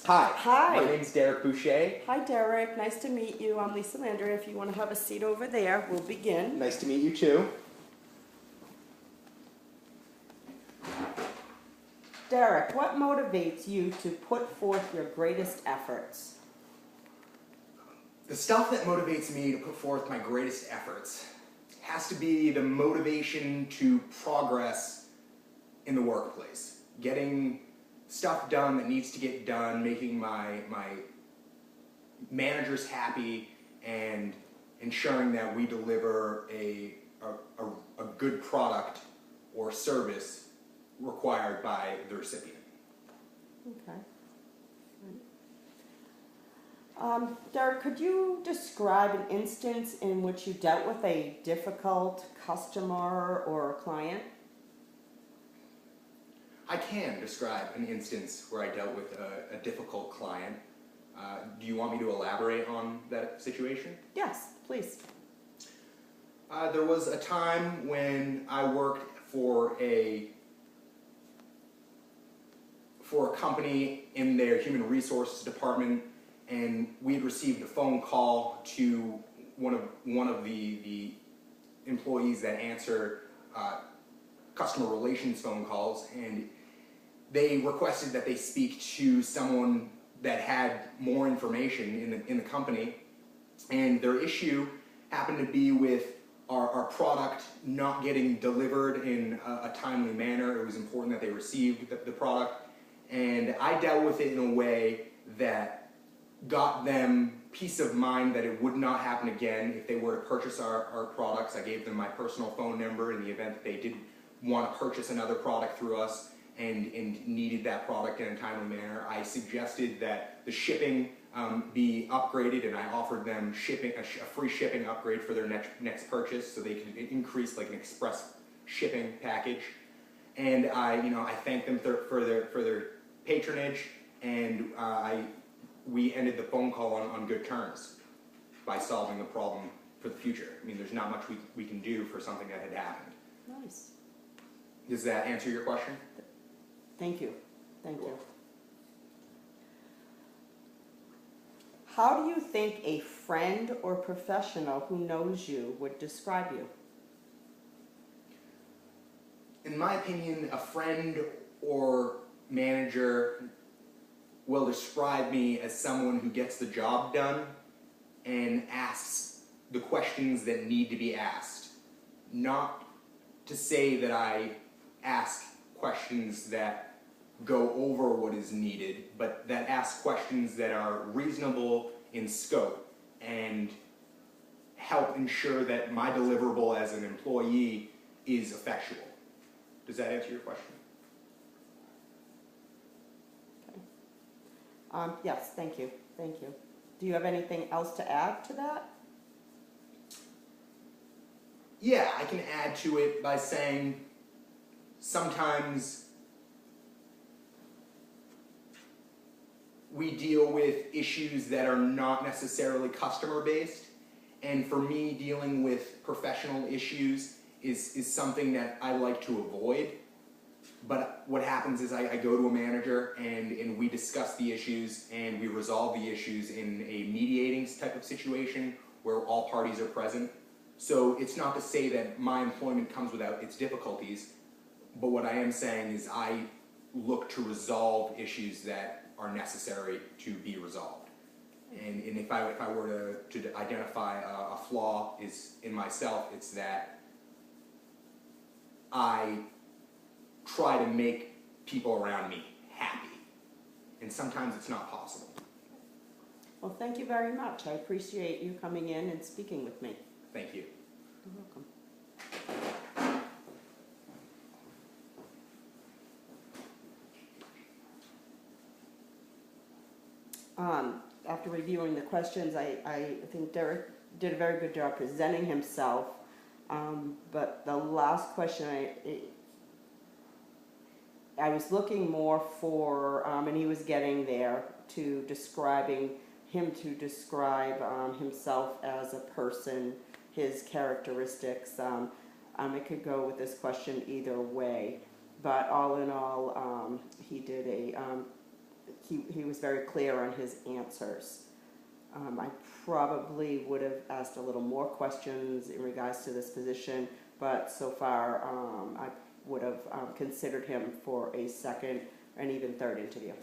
Hi. Hi. My name's Derek Boucher. Hi, Derek. Nice to meet you. I'm Lisa Landry. If you want to have a seat over there, we'll begin. Nice to meet you too. Derek, what motivates you to put forth your greatest efforts? The stuff that motivates me to put forth my greatest efforts has to be the motivation to progress in the workplace. Getting stuff done that needs to get done, making my managers happy, and ensuring that we deliver a good product or service required by the recipient. Okay. Derek, could you describe an instance in which you dealt with a difficult customer or a client? I can describe an instance where I dealt with a difficult client. Do you want me to elaborate on that situation? Yes, please. There was a time when I worked for a company in their human resources department, and we had received a phone call to one of the employees that answer customer relations phone calls, and they requested that they speak to someone that had more information in the company, and their issue happened to be with our product not getting delivered in a timely manner. It was important that they received the product, and I dealt with it in a way that got them peace of mind that it would not happen again if they were to purchase our products. I gave them my personal phone number in the event that they did want to purchase another product through us and needed that product in a timely manner. I suggested that the shipping be upgraded, and I offered them a free shipping upgrade for their next purchase, so they could increase like an express shipping package. And I thanked them for their patronage, and we ended the phone call on good terms by solving the problem for the future. I mean, there's not much we can do for something that had happened. Nice. Does that answer your question? Thank you. Thank you. How do you think a friend or professional who knows you would describe you? In my opinion, a friend or manager will describe me as someone who gets the job done and asks the questions that need to be asked. Not to say that I ask questions that go over what is needed, but that ask questions that are reasonable in scope and help ensure that my deliverable as an employee is effectual. Does that answer your question? Okay. Yes, thank you. Thank you. Do you have anything else to add to that? Yeah, I can add to it by saying sometimes we deal with issues that are not necessarily customer-based, and for me, dealing with professional issues is something that I like to avoid. But what happens is I go to a manager and we discuss the issues and we resolve the issues in a mediating type of situation where all parties are present. So it's not to say that my employment comes without its difficulties, but what I am saying is I look to resolve issues that are necessary to be resolved. And if I were to identify a flaw in myself, it's that I try to make people around me happy. And sometimes it's not possible. Well, thank you very much. I appreciate you coming in and speaking with me. Thank you. You're welcome. After reviewing the questions, I think Derek did a very good job presenting himself. But the last question, I was looking more for, and he was getting there, to describing him to describe himself as a person, his characteristics. It could go with this question either way, but all in all, he did he was very clear on his answers. I probably would have asked a little more questions in regards to this position, but so far I would have considered him for a second and even third interview.